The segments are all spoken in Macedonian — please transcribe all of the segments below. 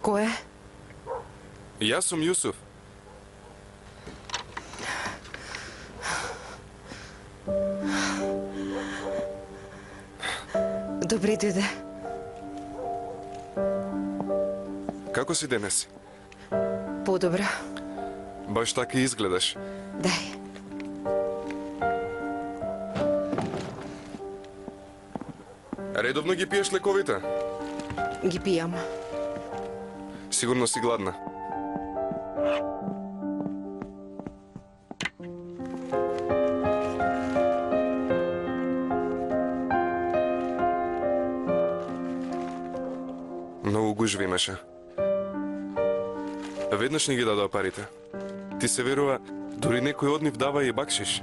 Кој е? Јас сум Јусуф. Добри дојде. Како си денес? Подобро. Баш така и изгледаш. Дај. Редовно ги пиеш лековите? Ги пијам. Сигурно си гладна. Многу гужви имаше. Веднаш не ги дадоа парите. Ти се верува, дури некој од нив дава и бакшиш.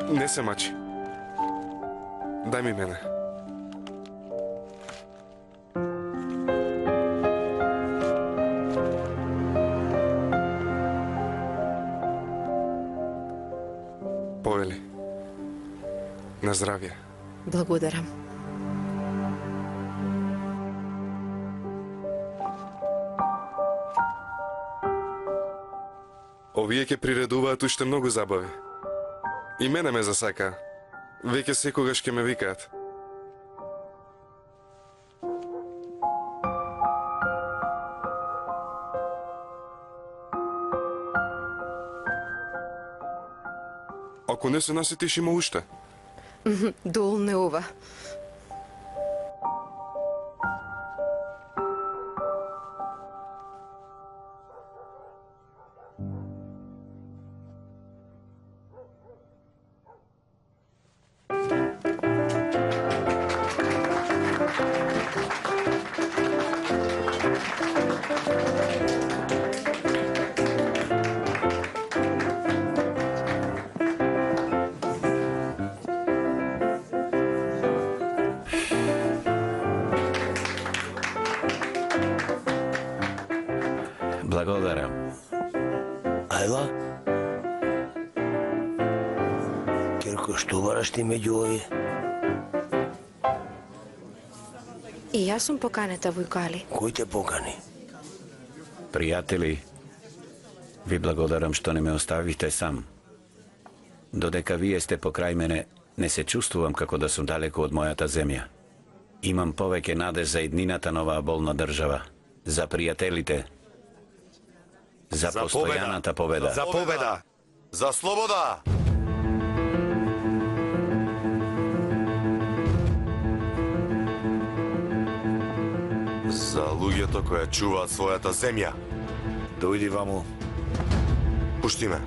Не се мачи. Дај ми мене. Повели. На здравје. Благодарам. Овие ќе приредуваат уште многу забави. И мене ме засака. Веќе секогаш ќе ме викаат. Ако не се насетиш, има уште. Дол не ова. Благодарам. Ајла? Керко, што бараш ти меѓу овие? И јас сум поканета во Икали. Кој те покани? Пријатели, ви благодарам што не ме оставите сам. Додека вие сте покрај мене, не се чувствувам како да сум далеко од мојата земја. Имам повеќе надеж за иднината на оваа болна држава, за пријателите, за постојаната победа. За победа! За слобода! За луѓето кои чуваат својата земја. Дојди ваму. Пушти ме.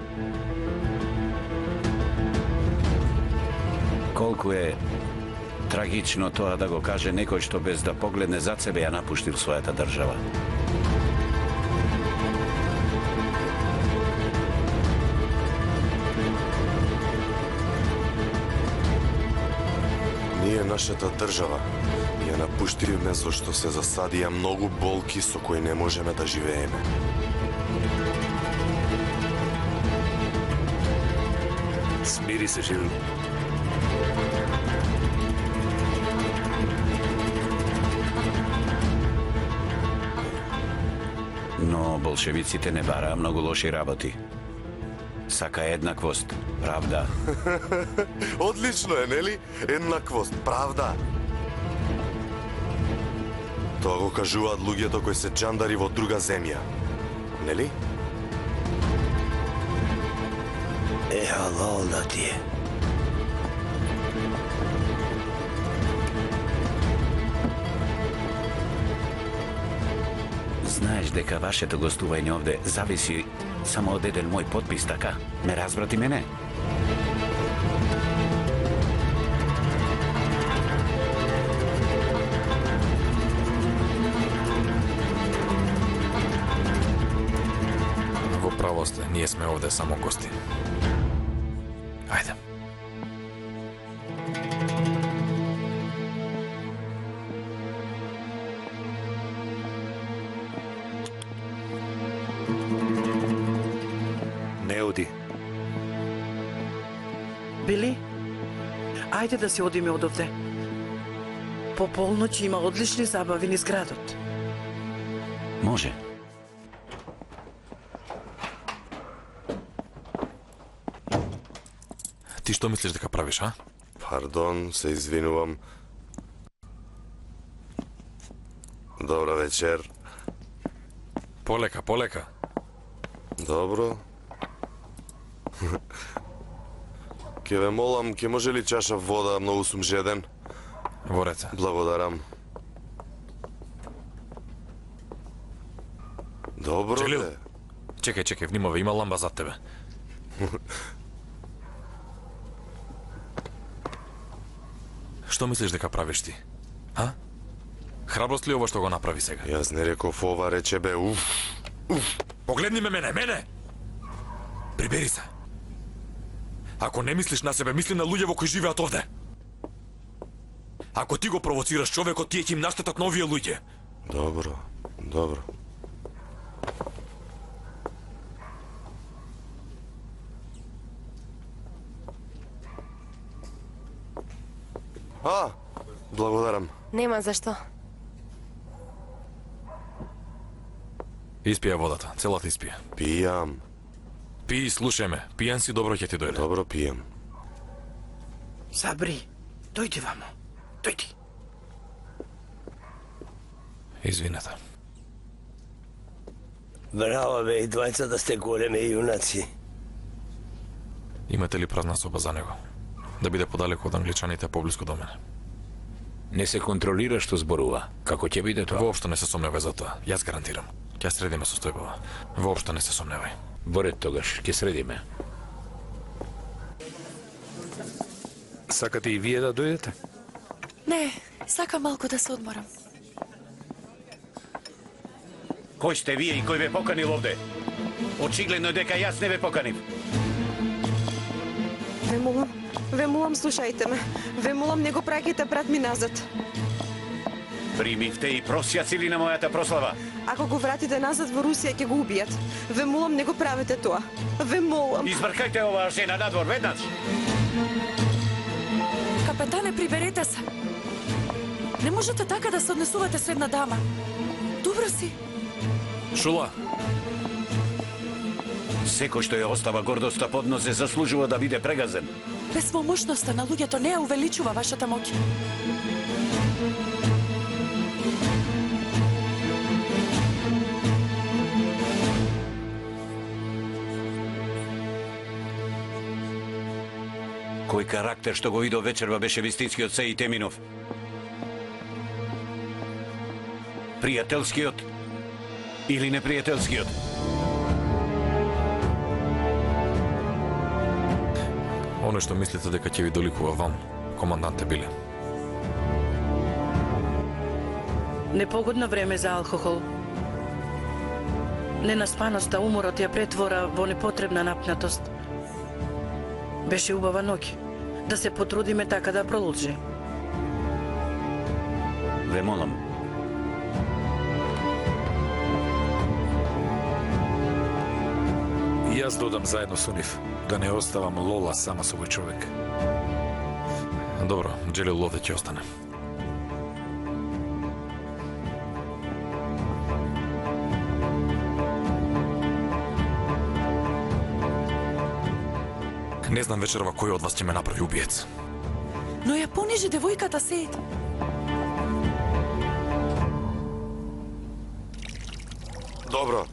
Колку е трагично тоа да го каже некој што без да погледне зад себе ја напуштил својата држава. Ние нашата држава ја напуштивме зашто се засадија многу болки со кои не можеме да живееме. Смири се, Живин. Но болшевиците не бараа многу лоши работи. Сака еднаквост, правда. Одлично е, нели? Еднаквост, правда. Тоа го кажуваат луѓето кои се џандари во друга земја. Нели? Халал да ти е. Знаеш дека вашето гостување овде зависи само од еден мој подпис, така? Ме разбрати мене? Во право сте, ние сме овде само гости. Ајде. Не оди. Били? Ајде да се одиме од овде. По полноќ има одлични забави низ градот. Може. Ти што мислиш дека правиш, а? Пардон, се извинувам. Добра вечер. Полека, полека. Добро. Ке ве молам, ке може ли чаша вода, многу сум жеден? Во реце. Благодарам. Добро Джелил. бе. Чекај, внимавај, има ламба зад тебе. Што мислиш дека правиш ти? А? Храброст ли ова што го направи сега? Јас не реков ова, рече бе, уф. Погледни ме мене! Прибери се. Ако не мислиш на себе, мисли на луѓе во кои живеат овде. Ако ти го провоцираш човекот, тие ќе им наштетат на овие луѓе. Добро, добро. Благодарам. Нема зашто. Испија водата, целата испија. Пијам. Пи и слушај ме, пијан си, добро ќе ти дојде. Добро пијам. Сабри, дојди вамо. Дојди. Извинете. Браво бе, и двајцата сте големи јунаци. Имате ли празна соба за него? Да биде подалеку од англичаните, поблиску до мене. Не се контролира што зборува. Како ќе биде тоа? Воопшто не се сомневај за тоа. Јас гарантирам. Ќе средиме состојбава. Воопшто не се сомневај. Во ред тогаш, ќе средиме. Сакате и вие да дојдете? Не, сакам малку да се одморам. Кој сте вие и кој ве поканил овде? Очигледно дека јас не ве поканив. Ве молам, слушајте ме. Ве молам, не го праќајте брат ми назад. Примивте и просјаци на мојата прослава. Ако го вратите назад во Русија, ќе го убијат. Ве молам, не го правете тоа. Ве молам. Избркајте оваа жена надвор веднаш. Капетане, приберете се. Не можете така да се однесувате со една дама. Добро си. Шула! Секој што ја остава гордоста под нозе заслужува да биде прегазен. Безпомошноста на луѓето не ја увеличува вашата моќ. Кој карактер што го видов вечерва беше вистинскиот Сеи Теминов? Пријателскиот или непријателскиот? Оно што мислите дека ќе ви доликува вам, команданте Биле. Непогодно време за алкохол. Ненаспаноста, уморот ја претвора во непотребна напнатост. Беше убава ноќ. Да се потрудиме така да продолжи. Ве молам. И јас додам заедно со нив, да не оставам Лола сама со овој човек. Добро, Джелил овде ќе остане. Не знам вечерва кој од вас ќе ме направи убиец. Но ја понижи девојката Сеид. Добро.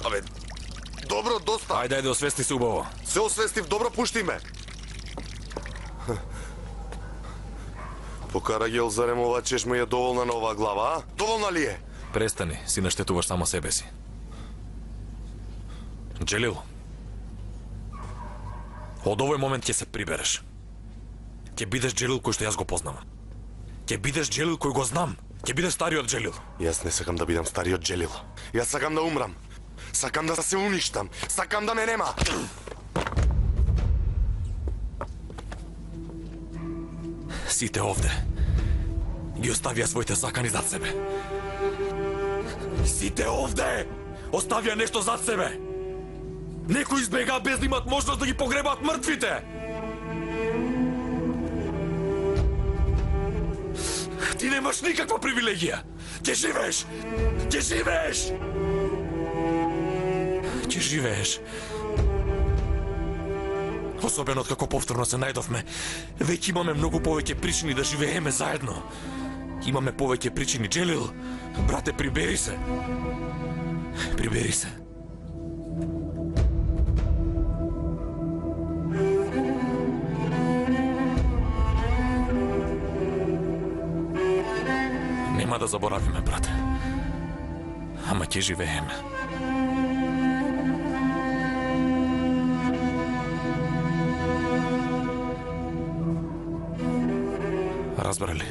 Абе, добро, доста. Ајде, освести се убаво. Се освестив, добро, пушти ме. По Карагел, зарем ова чешма е доволна на оваа глава, а? Доволна ли е? Престани, си наштетуваш само себе си. Джелил, од овој момент ќе се прибереш. Ќе бидеш Джелил кој што јас го познавам. Ќе бидеш Джелил кој го знам. Ќе бидеш стариот Джелил. Јас не сакам да бидам стариот Джелил. Јас сакам да умрам. Сакам да се уништам. Сакам да ме нема. Сите овде ги оставија своите сакани зад себе. Сите овде оставија нешто зад себе. Некои избегаа без да имат можност да ги погребаат мртвите. Ти немаш никаква привилегија. Ќе живееш. Ќе живееш. Ќе живееш. Особено откако повторно се најдовме, веќе имаме многу повеќе причини да живееме заедно. Имаме повеќе причини, Джелил. Брате, прибери се. Прибери се. Нема да заборавиме, брате. Ама ќе живееме. Разбрали?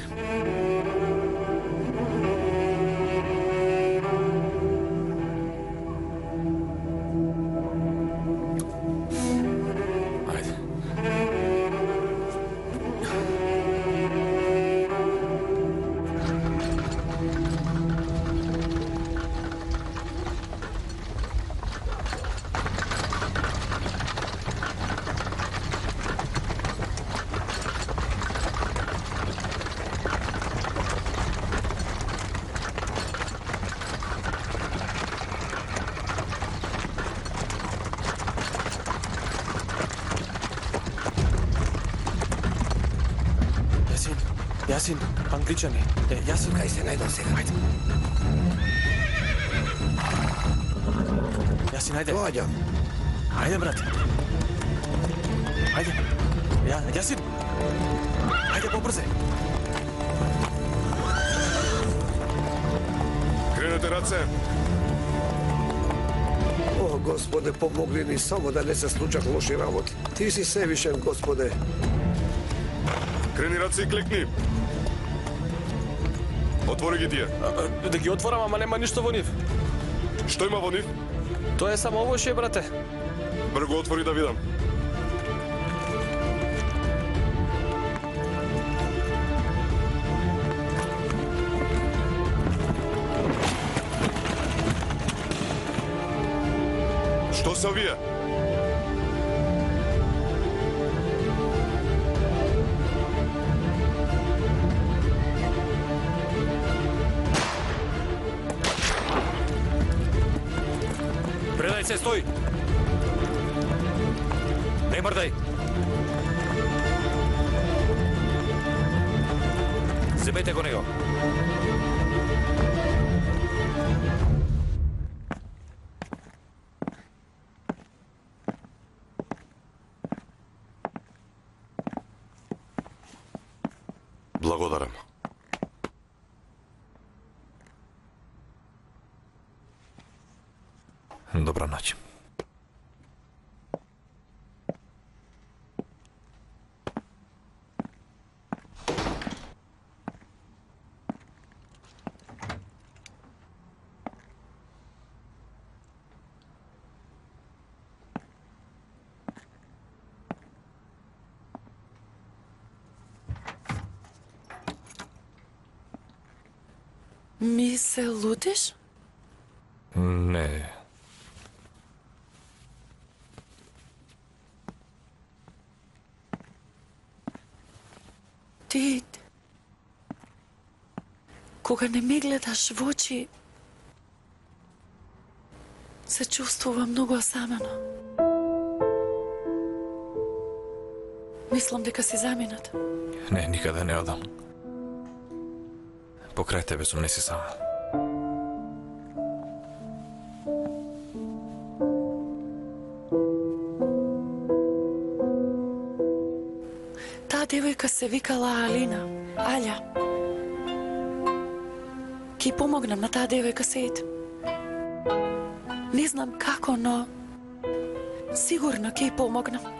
Ајде. Јасин, англичани. Јасин, Кај се најдам сега? ајде. Јасин, ајде. Доаѓам. Ајде, брат. Ајде. Јасин. Ајде, побрзе. Кренете раце. О, Господе, помогни ни само да не се случат лоши работи. Ти си севишен, Господе. Крени раце и клекни. Отвори ги тие. Да ги отворам, ама нема ништо во нив. Што има во нив? Тоа е само овоше, брате. Брго отвори да видам. Што се овие? Предај се, стој! Не мрдај! Земете го него! Благодарам. Добра ноќ. Ми се лутиш? Не. Ти... Кога не ме гледаш во очи, се чувствувам многу осамено. Мислам дека си заминат. Не, никаде не одам. Покрај тебе сум, не си сам. Таа девојка се викала Алина, Аља. Ки помогнам на таа девојка се ид. Не знам како, но сигурно ќе й помогнам.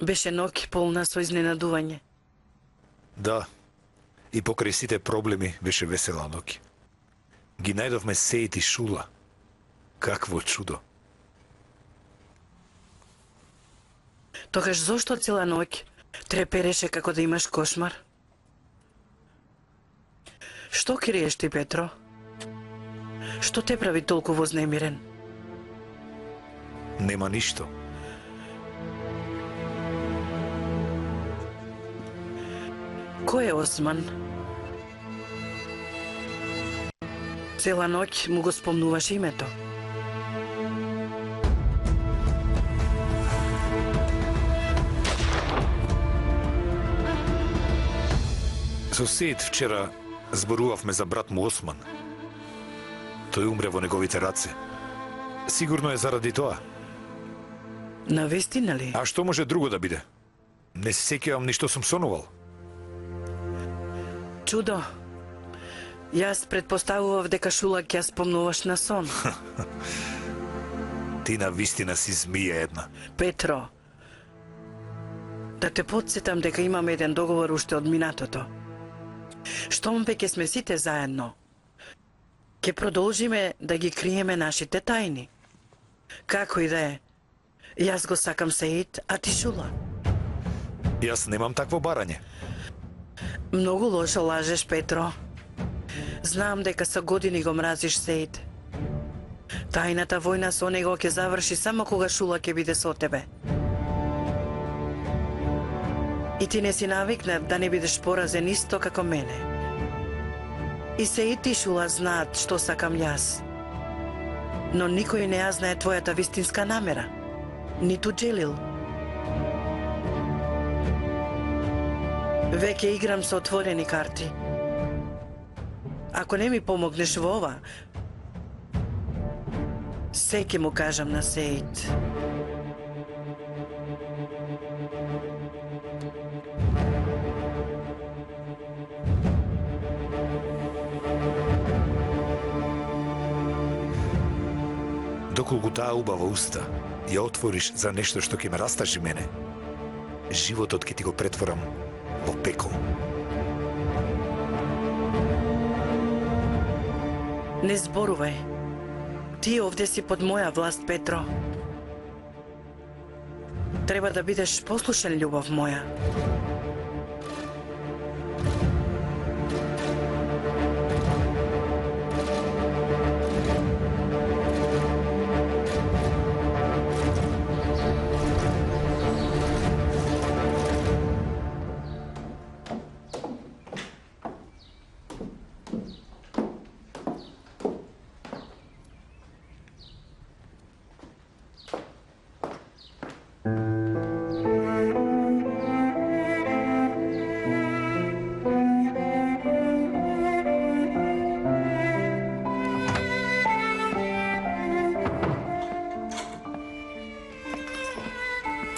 Беше ноќ полна со изненадување. Да, и покрај сите проблеми беше весела ноќ. Ги најдовме Сеит и Шула. Какво чудо. Тогаш зошто цела ноќ трепереше како да имаш кошмар? Што криеш ти, Петро? Што те прави толку вознемирен? Нема ништо. Кој е Осман? Цела ноќ му го спомнуваш името. Со Сеит вчера зборувавме за брат му Осман. Тој умре во неговите раце. Сигурно е заради тоа. Навистина ли? А што може друго да биде? Не се сеќавам ни што сум сонувал. Чудо. Јас предпоставував дека Шула ќе ја спомнуваш на сон. Ти на вистина си змија една. Петро, да те подсетам дека имаме еден договор уште од минатото. Штом веќе сме сите заедно, ќе продолжиме да ги криеме нашите тајни. Како и да е, јас го сакам Сеит, а ти Шула. Јас немам такво барање. Многу лошо лажеш, Петро. Знам дека со години го мразиш Сеит. Тајната војна со него ќе заврши само кога Шула ќе биде со тебе. И ти не си навикнат да не бидеш поразен исто како мене. И Сеит и Шула знаат што сакам јас. Но никој не ја знае твојата вистинска намера. Ниту Джелил. Веќе играм со отворени карти. Ако не ми помогнеш во ова, се ќе му кажам на Сеит. Доколку таа убава уста ја отвориш за нешто што ќе ме растажи мене, животот ќе ти го претворам во пекол. Не зборувај. Ти овде си под моја власт, Петро. Треба да бидеш послушен, љубов моја.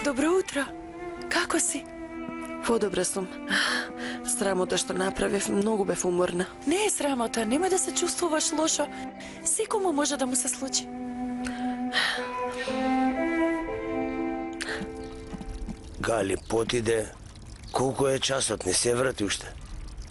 Добро утро. Како си? Подобра сум. Срамота што направив, многу бев уморна. Не е срамота, немој да се чувствуваш лошо. Секому може да му се случи. Гали потиде. Колку е часот, не се врати уште.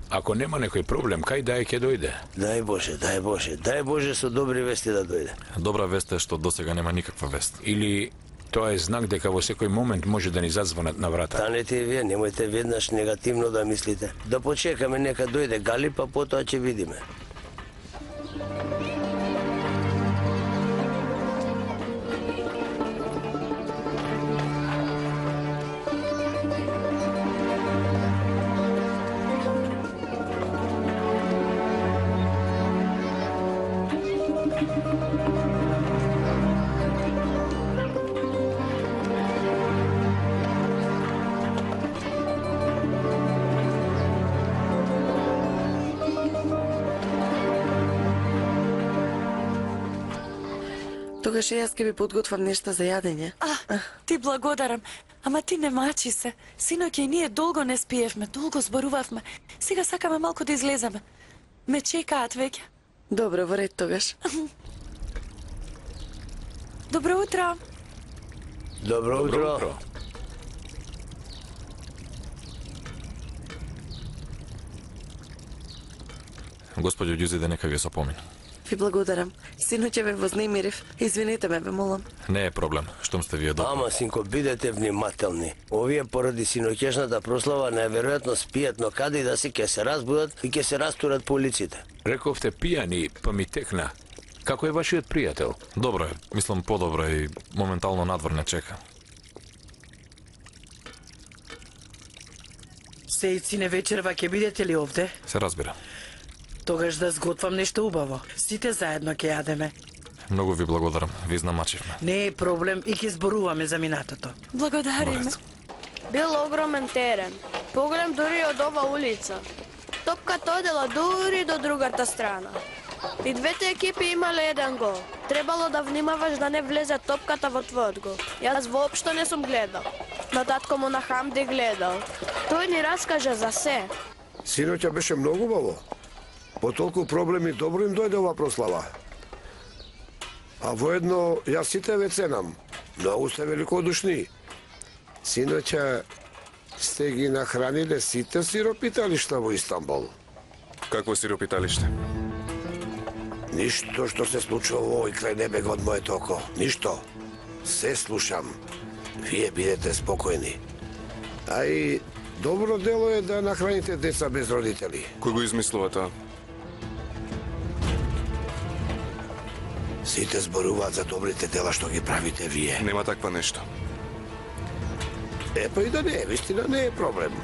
Ако нема некој проблем, кај да ќе дојде? Дај Боже, дај Боже, дај Боже со добри вести да дојде. Добра вест е што досега нема никаква вест. Или тоа е знак дека во секој момент може да ни зазвонат на врата? Станете и вие, немојте веднаш негативно да мислите. Да почекаме нека дојде Гали, па потоа ќе видиме. Тогаш јас ќе ви подготвам нешта за јадење. Ти благодарам. Ама ти не мачи се. Синоќ и ние долго не спиевме, долго зборувавме. Сега сакаме малку да излеземе. Ме чекаат веќе. Добро, во ред тогаш. Добро утро. Добро утро. Господјо Ѓузиде, нека ви се помине. Ви благодарам. Синоќе ве вознемирив. Извинете ме, бе, молам. Не е проблем, штом сте вие добри. Ама, синко, бидете внимателни. Овие поради синоќешната прослава најверојатно спијат, но каде и да се ќе се разбудат и ќе се растурат по улиците. Рековте пијани, па ми текна. Како е вашиот пријател? Добро е, мислам подобро и моментално надвор не чека. Сејци вечерва ќе бидете ли овде? Се разбира. Тогаш да сготвам нешто убаво. Сите заедно ќе јадеме. Многу ви благодарам, ви знамачивме. Не е проблем и ќе зборуваме за минатото. Благодариме. Бил огромен терен. Поголем дури од ова улица. Топката одела дури до другата страна. И двете екипи имале еден гол. Требало да внимаваш да не влезе топката во твојот гол. Јас воопшто не сум гледал. Но татко му на Хамди гледал. Тој ни раскажа за се. Синоќа беше многу убаво. По толку проблеми добро им дојде ова прослава. А воедно јас сите ве ценам. Многу сте великодушни. Синоќа сте ги нахраниле сите сиропиталишта во Истанбул. Какво сиропиталиште? Ништо што се случува во овој крај не бега од моето око. Ништо. Се слушам. Вие бидете спокојни. А и добро дело е да нахраните деца без родители. Кој го измислува тоа? Сите зборуваат за добрите дела што ги правите вие. Нема таква нешто. Па и да не е, вистина не е проблем.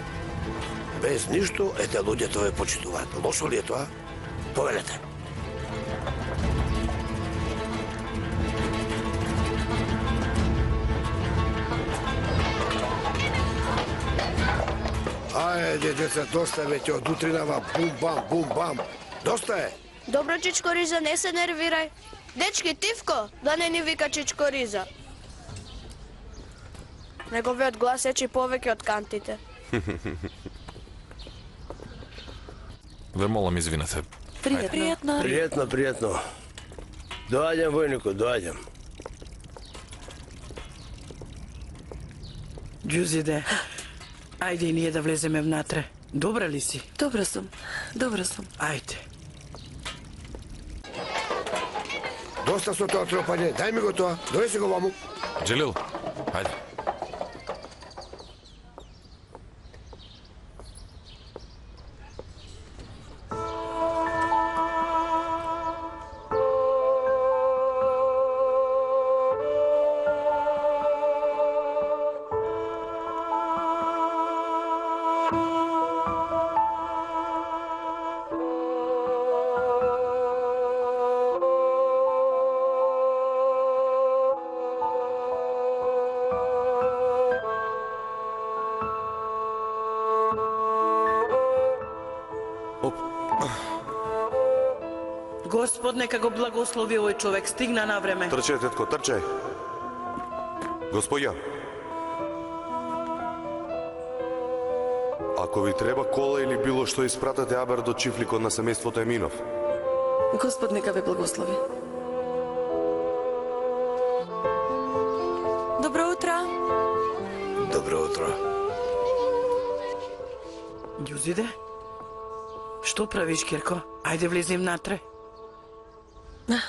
Без ништо, ете луѓето ве почитуваат. Лошо ли е тоа? Повелете. Ајде, деца, доста веќе од утринава бум-бам, бум-бам. Доста е. Добро, Чичко Риза, не се нервирај. Дечки, Тивко, да не ни вика Чичко Риза. Неговиот глас ечи повеќе од кантите. Ве молам, извинете. Пријатно. Пријатно. Доаѓам, војнику, доаѓам. Ѓузиде, ајде и ние да влеземе внатре. Добра ли си? Добра сум. Ајде. Доста со тоа тропање, дај ми го тоа, донеси го ваму. Джелил, ајде. Господ нека го благослови овој човек, стигна на време. Трчај, тетко, трчај. Господја. Ако ви треба кола или било што, испратете Абер до чифликот на семејството Еминов. Господ нека ве благослови. Добро утро. Добро утро. Ѓузиде? Што правиш, Кирко? Ајде влезем натре.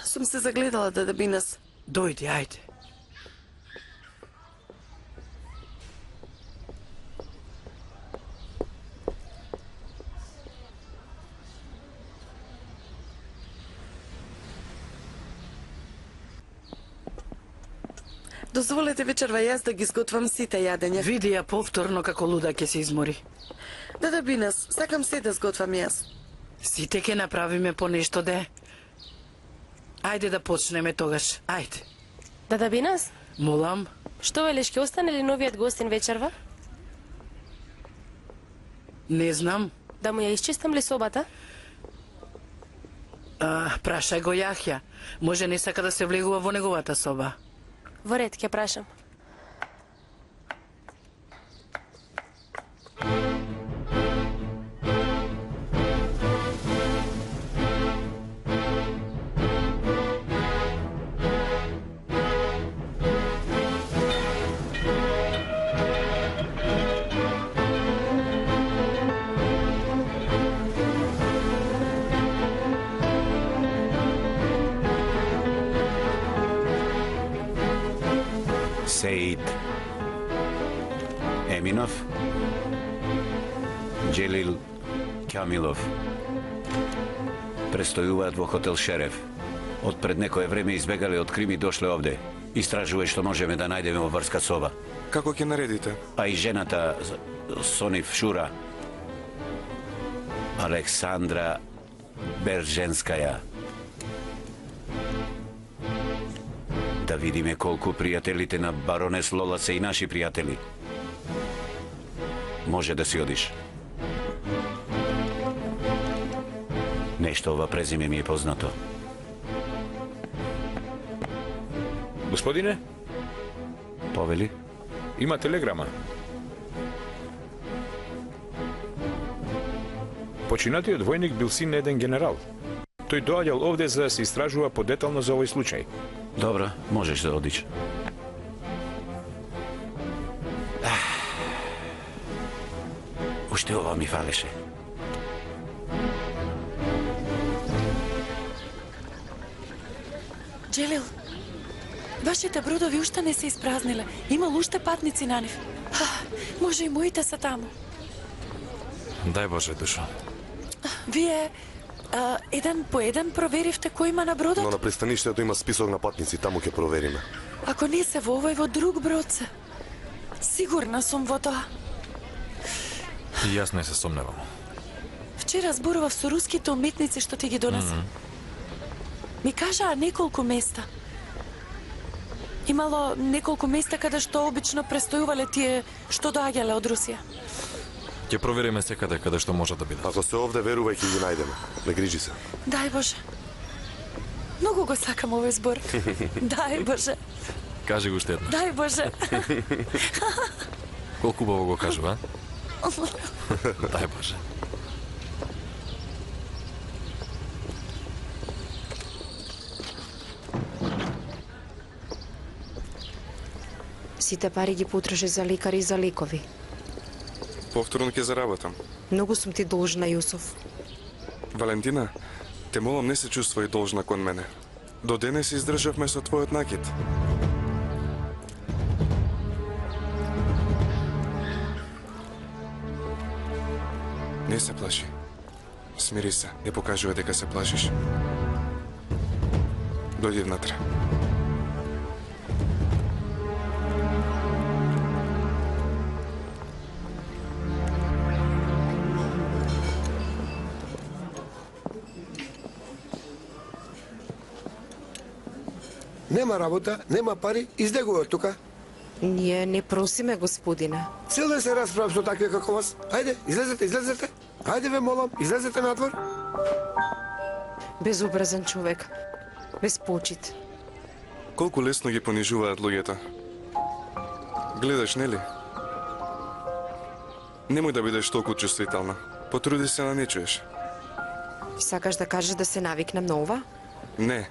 Сум се загледала да би нас. Дојди, ајде. Дозволете вечерва јас да ги сготвам сите јадења. Види ја повторно како луда ќе се измори. Да би нас, сакам се да сготвам јас. Сите ќе направиме по нешто, де. Ајде да почнеме тогаш. Ајде. Да би нас? Молам. Што велиш, ќе остане ли новиот гостин вечерва? Не знам. Да му ја исчистам ли собата? Прашај го Јахја. Може не сака да се влегува во неговата соба. Во ред, ќе прашам. Сеид Еминов, Джелил Камилов престојуваат во хотел Шереф. Од пред некое време избегале од Крим и дошле овде. Истражувај што можеме да најдеме во врска со ова. Како ќе наредите? А и жената Сонив Шура, Александра Берженскаја. Да видиме колку пријателите на баронес Лола се и наши пријатели. Може да си одиш. Нешто ова презиме ми е познато. Господине, Повели? има телеграма. Починатиот војник бил син на еден генерал. Тој доаѓал овде за да се истражува подетално за овој случај. Добро, можеш да одиш. Уште ова ми фалеше. Джелил, вашите бродови уште не се испразниле. Имал уште патници на нив. Може и моите се таму. Дај Боже, душо. Вие еден по еден проверивте кој има на бродот? Но на пристаништето има список на патници, таму ќе провериме. Ако не се во овој, во друг брод се. Сигурна сум во тоа. И јас не се сомневам. Вчера зборував со руските уметници што ти ги донесе. Ми кажаа неколку места. Имало неколку места каде што обично престојувале тие што доаѓале од Русија. Ќе провериме секаде каде што може да бидат. Ако се овде, верувај, ќе ги најдеме. Не грижи се. Дај Боже. Многу го сакам овој збор. Дај Боже. Кажи го уште еднаш. Дај Боже. Колку убаво го кажува, а? Дај Боже. Сите пари ги потроши за лекари и за лекови. Повторно ќе заработам. Многу сум ти должна, Јусов. Валентина, те молам не се чувствувај должна кон мене. До денес издржавме со твојот накид. Не се плаши. Смири се, не покажувај дека се плашиш. Дојди внатре. Нема работа, нема пари, излегувај од тука. Ние не просиме, господине. Цел ден се расправам со такви како вас. Ајде, излезете, излезете. Ајде ве молам, излезете надвор. Безобразен човек. Без почит. Колку лесно ги понижуваат луѓето. Гледаш, нели? Немој да бидеш толку чувствителна. Потруди се да не чуеш. Сакаш да кажеш да се навикнем на ова? Не.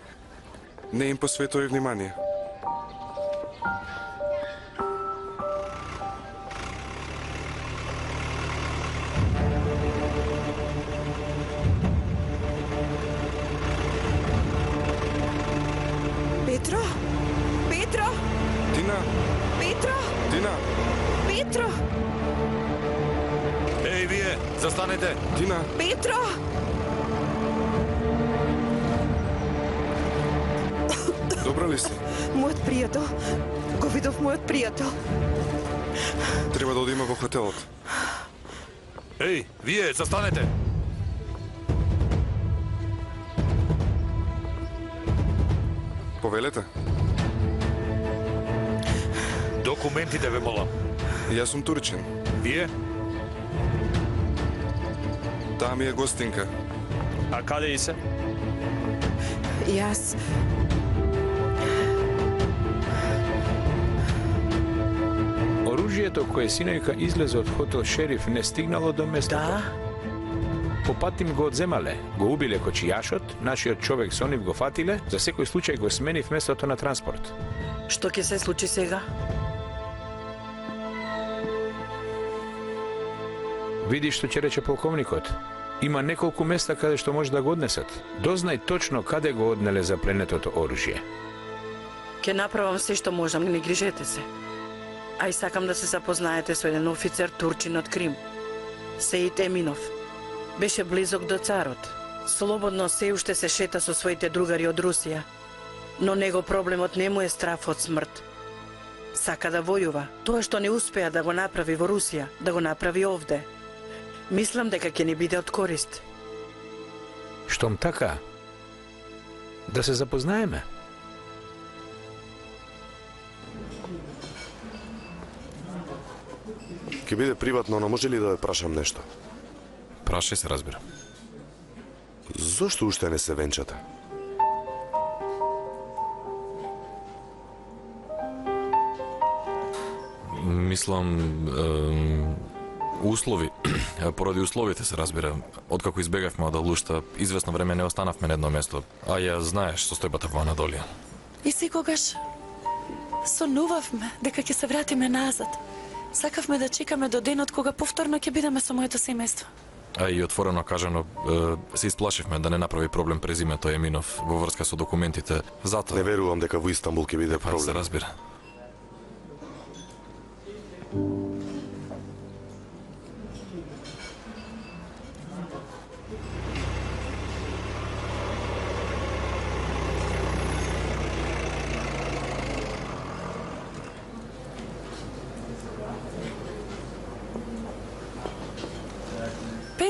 Не им посветувај внимание. Петро? Петро? Тина? Петро? Тина? Петро? Еј, вие, застанете! Тина? Петро? Добра ли си? Мојот пријател. Го видов мојот пријател. Треба да одиме во хотелот. Еј, вие, застанете! Повелете? Документите ве молам. Јас сум турчин. Вие? Таа ми е гостинка. А каде и се? Јас... Оружјето кое синајка излезе од хотел Шериф не стигнало до местото. Да? По пат им го одземале, го убиле кочијашот, нашиот човек со нив го фатиле, за секој случај го сменив местото на транспорт. Што ќе се случи сега? Види што ќе рече полковникот. Има неколку места каде што може да го однесат. Дознај точно каде го однеле запленетото оружје. Ке направам се што можам, не грижете се. А и сакам да се запознаете со еден офицер турчин од Крим. Сеид Еминов. Беше близок до царот. Слободно се уште се шета со своите другари од Русија. Но него проблемот не му е страф од смрт. Сака да војува. Тоа што не успеа да го направи во Русија, да го направи овде. Мислам дека ќе ни биде од корист. Штом така, да се запознаеме. Ке биде приватно, но може ли да ве прашам нешто? Прашај се, разбира. Зошто уште не се венчате? Мислам, услови, поради условите се разбира. Откако избегавме од Алушта, известно време не останавме на едно место. А ја знаеш состојбата во Анадолија. И секогаш сонувавме дека ќе се вратиме назад. Сакавме да чекаме до денот кога повторно ќе бидеме со моето семејство. А и отворено кажано, се исплашивме да не направи проблем през името Еминов во врска со документите. Затоа Не верувам дека во Истанбул ќе биде се проблем. разбира.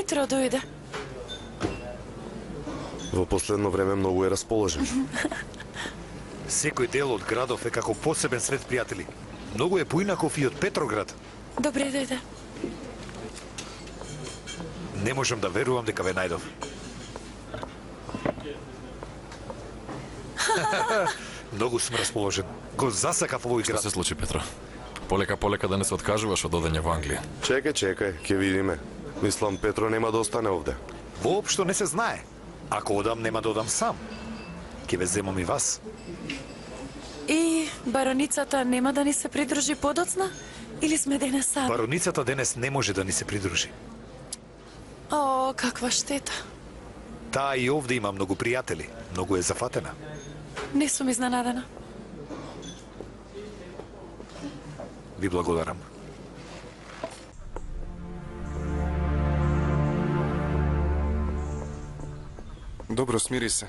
Петро дојде. Во последно време многу е расположен. Секој дел од градов е како посебен свет, пријатели. Многу е поинаков и од Петроград. Добре дојде. Не можам да верувам дека ве најдов. Многу сум расположен. Го засакав овој Што град. се случи, Петро? Полека да не се откажуваш од одење во Англија. Чекај, ќе видиме. Мислам, Петро нема да остане овде. Воопшто не се знае. Ако одам, нема да одам сам. Ќе ве земам и вас. И бароницата нема да ни се придружи подоцна? Или сме денес сами? Бароницата денес не може да ни се придружи. О, каква штета. Таа и овде има многу пријатели. Многу е зафатена. Не сум изненадена. Ви благодарам. Добро, смири се.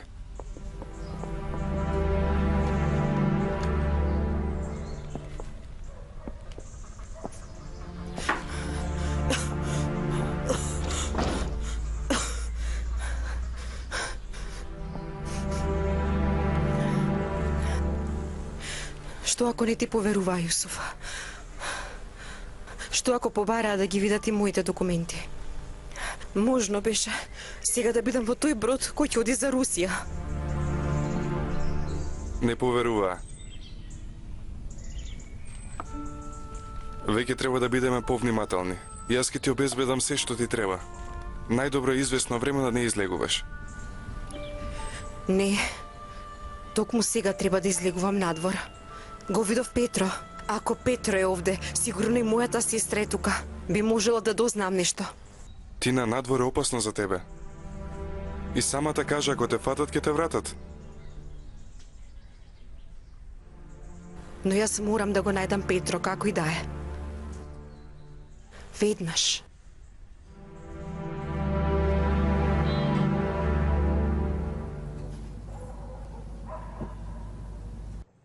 Што ако не ти поверува, Јусуф? Што ако побараа да ги видат и моите документи? Можно беше сега да бидам во тој брод кој ќе оди за Русија. Не поверуваа. Веќе треба да бидеме повнимателни. Јас ќе ти обезбедам се што ти треба. Најдобро е известно време да не излегуваш. Не. Токму сега треба да излегувам надвор. Го видов Петро. Ако Петро е овде, сигурно и мојата сестра е тука. Би можела да дознам нешто. Ти на надвор е опасно за тебе. И самата кажа, ако те фатат, ќе те вратат. Но јас морам да го најдам Петро, како и да е. Веднаш.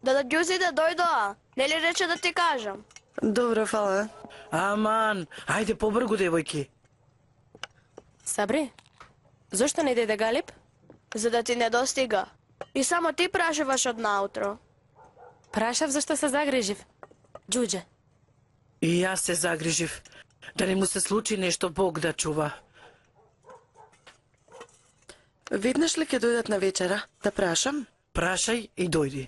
Да ѓузи да дојдоа. Нели рече да ти кажам? Добро, фала. Аман, ајде побргу, девојки. Сабри, зошто не дојде Галип? За да ти не достига. И само ти прашуваш од наутро. Прашав зашто се загрижив. Ѓуѓе. И јас се загрижив. Да не му се случи нешто, Бог да чува. Веднаш ли ќе дојдат на вечера? Да прашам? Прашај и дојди.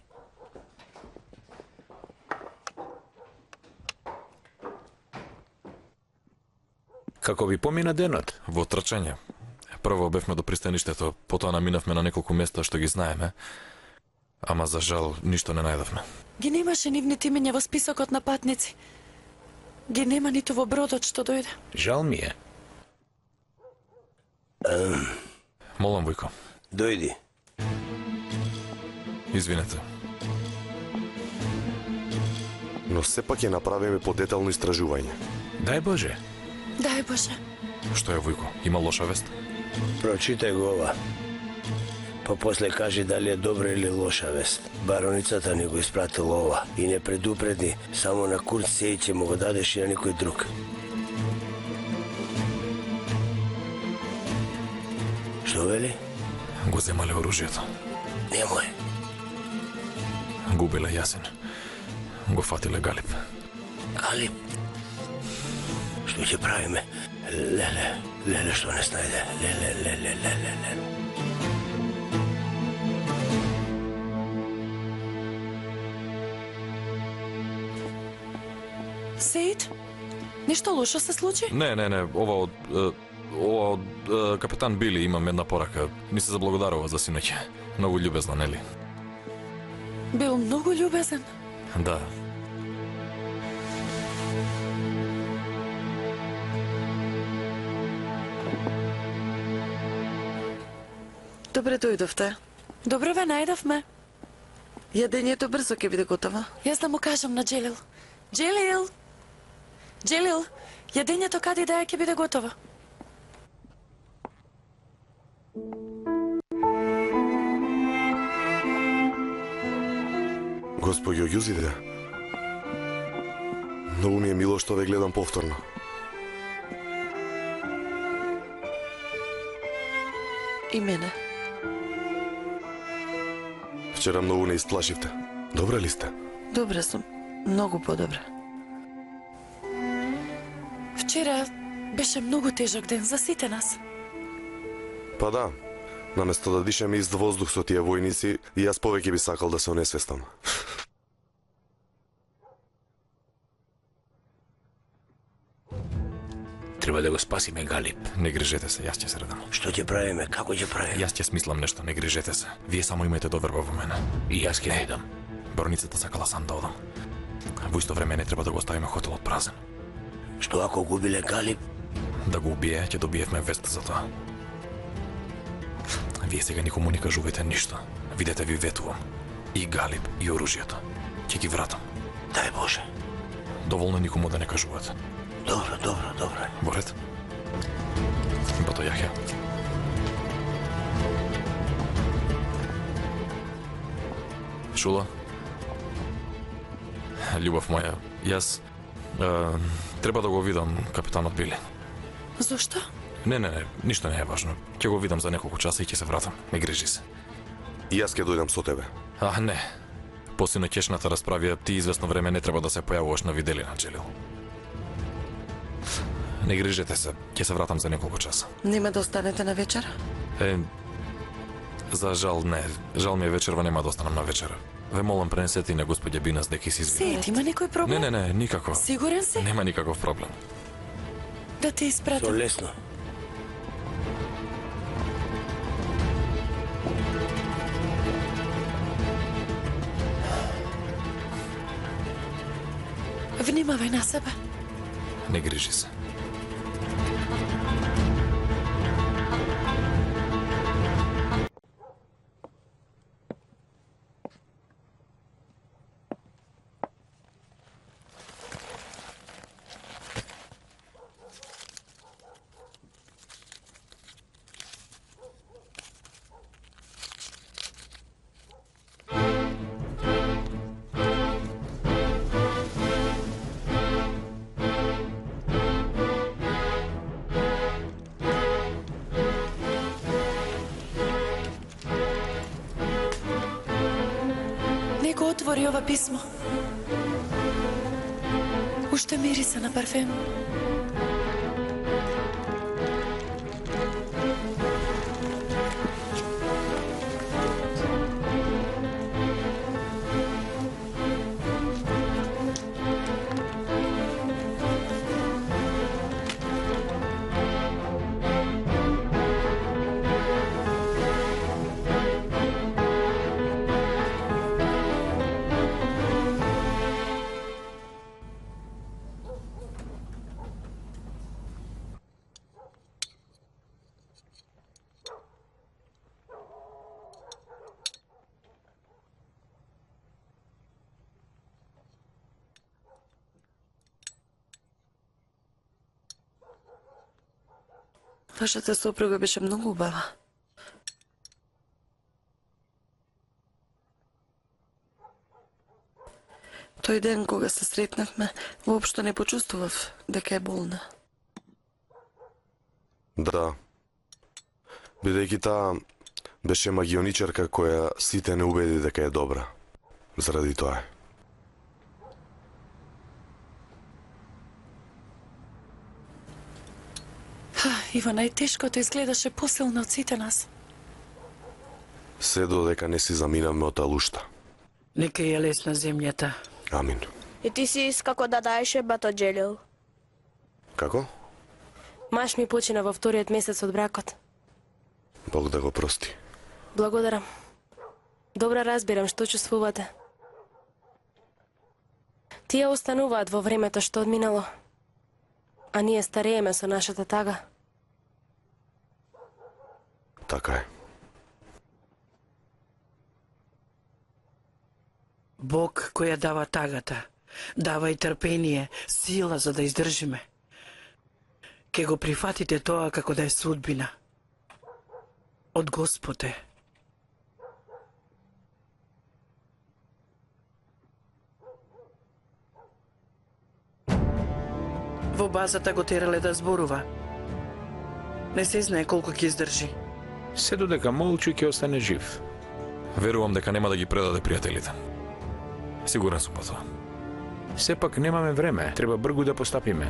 Како ви помина денот? Во трчање. Прво бевме до пристаништето, потоа наминавме на неколку места што ги знаеме. Ама за жал ништо не најдовме. Ги немаше нивните имења во списокот на патници. Ги нема ниту во бродот што дојде. Жал ми е. Молам, Војко. Дојди. Извинете. но сепак ќе направиме подетално истражување. Дај Боже. Дај Боже. Што е, Војко? Има лоша вест? Прочитај го ова. Па после кажи дали е добра или лоша вест. Бароницата ни го испратила ова и не предупреди, само на Курт Сеј ќе му го дадеш и на никој друг. Што вели? Го земале оружјето. Немој. Губиле Јасин. Го фатиле Галип. Галип? Што ќе правиме? Леле, што не снајде. Леле. Сеид? Нешто лошо се случи? Не, ова од капитан Били имам една порака. Ни се заблагодарува за синоќа. Многу љубезна, нели? Бил многу љубезен. Да. Добре дојдовте. Добро ве најдовме. Јадењето брзо ќе биде готово. Јас да му кажам на Джелил. Джелил, јадењето каде да ќе биде готово. Господјо Јузиде, многу ми е мило што ве гледам повторно. И мене. Вчера многу не исплашивте. Добра ли сте? Добре сум. Многу подобра. Вчера беше многу тежок ден за сите нас. Па да, наместо да дишам ист воздух со тие војници, и јас повеќе би сакал да се онесвестам. Треба да го спасиме Галип. Не грижете се, јас ќе се редам. Што ќе правиме? Како ќе правиме? Јас ќе смислам нешто, не грижете се. Вие само имајте доверба во мене. И јас ќе идам. Бароницата сакала сам да одам. Во исто време не треба да го оставиме хотелот празен. Што ако губиле Галип? Да го убие, ќе добиевме вест за тоа. Вие сега никому не кажувајте ништо. Видете, ви ветувам. И Галип, и оружјето. Ќе ги вратам. Дај Боже. Доволно никому да не кажуваат. Добро. Борет. Бато Јахја. Шула. Љубов моја, јас треба да го видам капитанот Били. Зошто? Не, ништо не е важно. Ќе го видам за неколку часа и ќе се вратам. Не грижи се. И јас ќе дојдам со тебе. Не. По синоќешната расправија ти известно време не треба да се појавуваш на виделина, Джелил. Не грижете се, ќе се вратам за неколку часа. Нема да останете на вечер? За жал не. Жал ми е вечерва, нема да останам на вечера. Ве молам, пренесете и на господја Бинас дека се извини. Сеид, има некој проблем? Не, никако. Сигурен си? Нема никаков проблем. Да те испратам. Со лесно. Внимавај на себе. Не грижи се. Отвори ова писмо. Уште мириса на парфем. Вашата сопруга беше многу убава. Тој ден кога се сретнавме, воопшто не почувствував дека е болна. Да. Бидејќи таа беше магионичарка која сите не убеди дека е добра. Заради тоа е. Ива, најтешкото изгледаше посилно од сите нас. Се додека не си заминавме од Алушта. Нека ја лесна земјата. Амин. И ти си искако да даеше бато Джелил. Како? Маш ми почина во вториот месец од бракот. Бог да го прости. Благодарам. Добро разбирам што чувствувате. Тие остануваат во времето што одминало. А ние старееме со нашата тага. Така е. Бог која дава тагата, дава и трпение, сила за да издржиме. Ке го прифатите тоа како да е судбина. Од Господ е. Во базата го терале да зборува. Не се знае колку ќе издржи. Се додека молчи ќе остане жив. Верувам дека нема да ги предаде пријателите. Сигурен сум по тоа. Сепак немаме време, треба бргу да постапиме.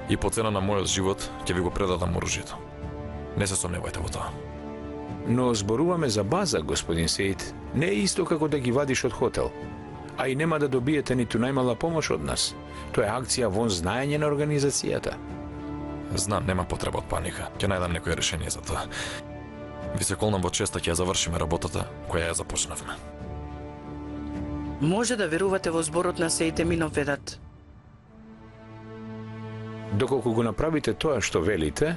И по цена на мојот живот ќе ви го предадам оружјето. Не се сомневајте во тоа. Но зборуваме за база, господин Сейд. Не е исто како да ги вадиш од хотел. А и нема да добиете ниту најмала помош од нас. Тоа е акција вон знаење на организацијата. Знам, нема потреба од паника. Ќе најдам некој решение за тоа. Ви се колнам во честа ќе ја завршиме работата која ја започнавме. Може да верувате во зборот на Сейд Еминов Ведат. Доколку го направите тоа што велите,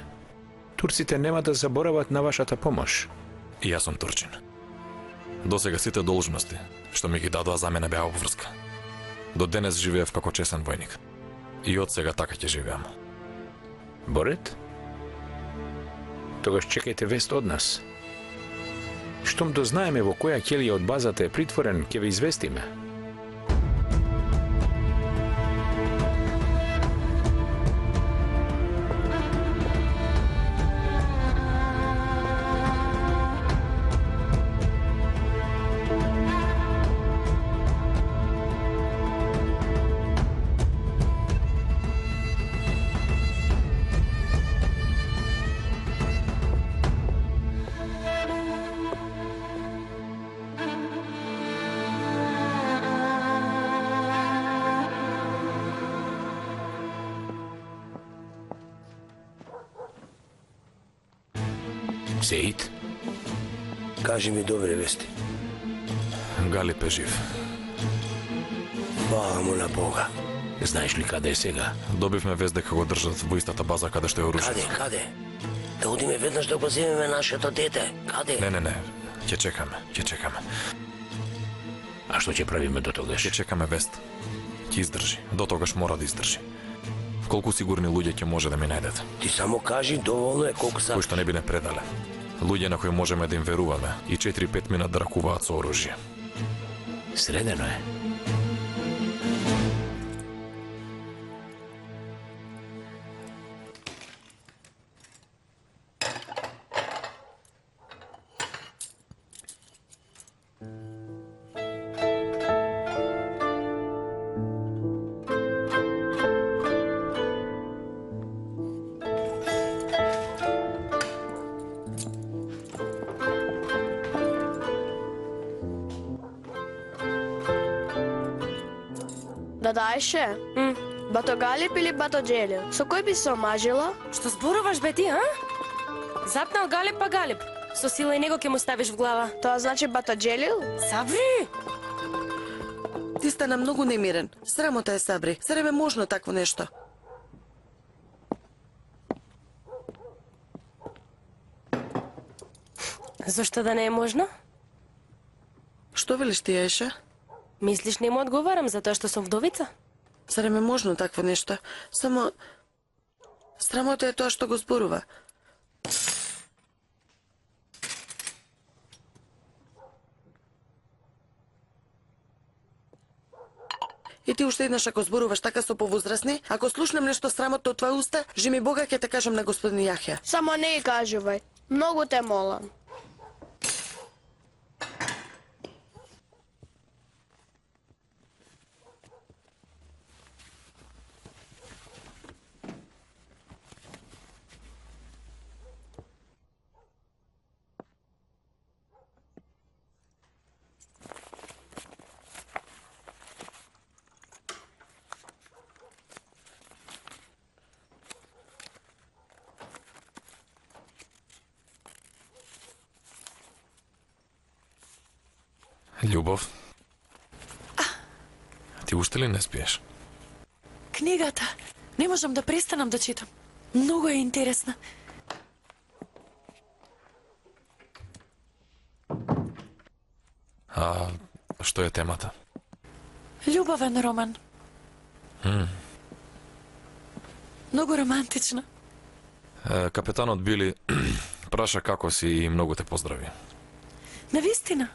турците нема да заборават на вашата помош. И јас сум турчин. Досега сите должности што ми ги дадоа за мене беа обврска. До денес живеев како чесен војник. И од сега така ќе живеам. Борет? Тогаш чекајте вест од нас. Штом дознаеме во која ќелија од базата е притворен, ќе ве известиме. Сейд? Кажи ми добри вести. Галип е жив. Хвала му на Бога. Знаеш ли каде е сега? Добивме вест дека го држат во истата база каде што е оружјето. Каде? Да одиме веднаш да го земеме нашето дете. Каде? Не. Ќе чекаме. А што ќе правиме до тогаш? Ќе чекаме вест. Ќе издржи. До тогаш мора да издржи. Колку сигурни луѓе ќе може да ми најдете? Ти само кажи, доволно е колку са... Кои што не би не предале. Луѓе на кои можеме да им веруваме и 4-5 минат да ракуваат со оружје. Средено е. Да даеше? Бато Галип или Бато Джелил? Со кој би се омажила? Што зборуваш бе ти, а? Запнал Галип па Галип. Со сила и него ќе му ставиш в глава. Тоа значи Бато Джелил? Сабри! Ти стана многу немирен. Срамота е, Сабри. Зарем е можно такво нешто? Зошто да не е можно? Што велиш ти, Аиша? Мислиш не му одговарам за тоа што сум вдовица? Зарем е можно такво нешто? Само... Срамота е тоа што го зборува. ти уште еднаш ако зборуваш така со повозрасни, ако слушнам нешто срамотно од твоја уста, жи ми Бога ќе те кажам на господин Јахја. Само не и кажувај. Многу те молам. Љубов? Ти уште ли не спиеш? Книгата. Не можам да престанам да читам. Многу е интересна. А што е темата? Љубовен роман. Многу романтична. Капетанот Били праша како си и многу те поздрави. Навистина.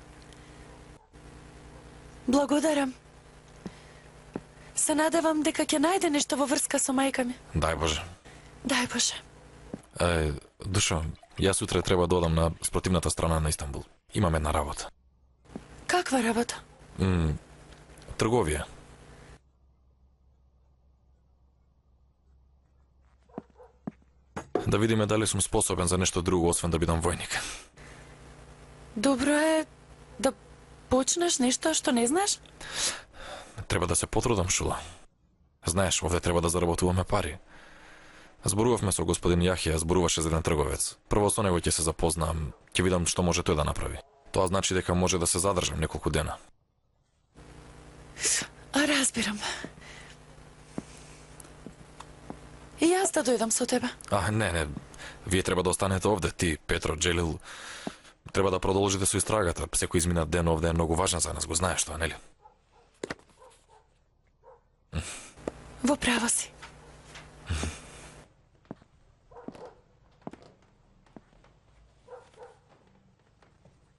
Благодарам. Се надевам дека ќе најде нешто во врска со мајка ми. Дај Боже. Дај Боже. Душо, јас утре треба да одам на спротивната страна на Истанбул. Имам една работа. Каква работа? Трговија. Да видиме дали сум способен за нешто друго, освен да бидам војник. Добро е да почнеш нешто што не знаеш? Треба да се потрудам, Шула. Знаеш, овде треба да заработуваме пари. Зборувавме со господин Јахија, зборуваше за еден трговец. Прво со него ќе се запознам, ќе видам што може тој да направи. Тоа значи дека може да се задржам неколку дена. Разбирам. И јас да дојдам со тебе. Не. Вие треба да останете овде, ти, Петро, Джелил. Треба да продолжите со истрагата. Секој изминат ден овде е многу важен за нас, го знаеш тоа, нели? Во право си.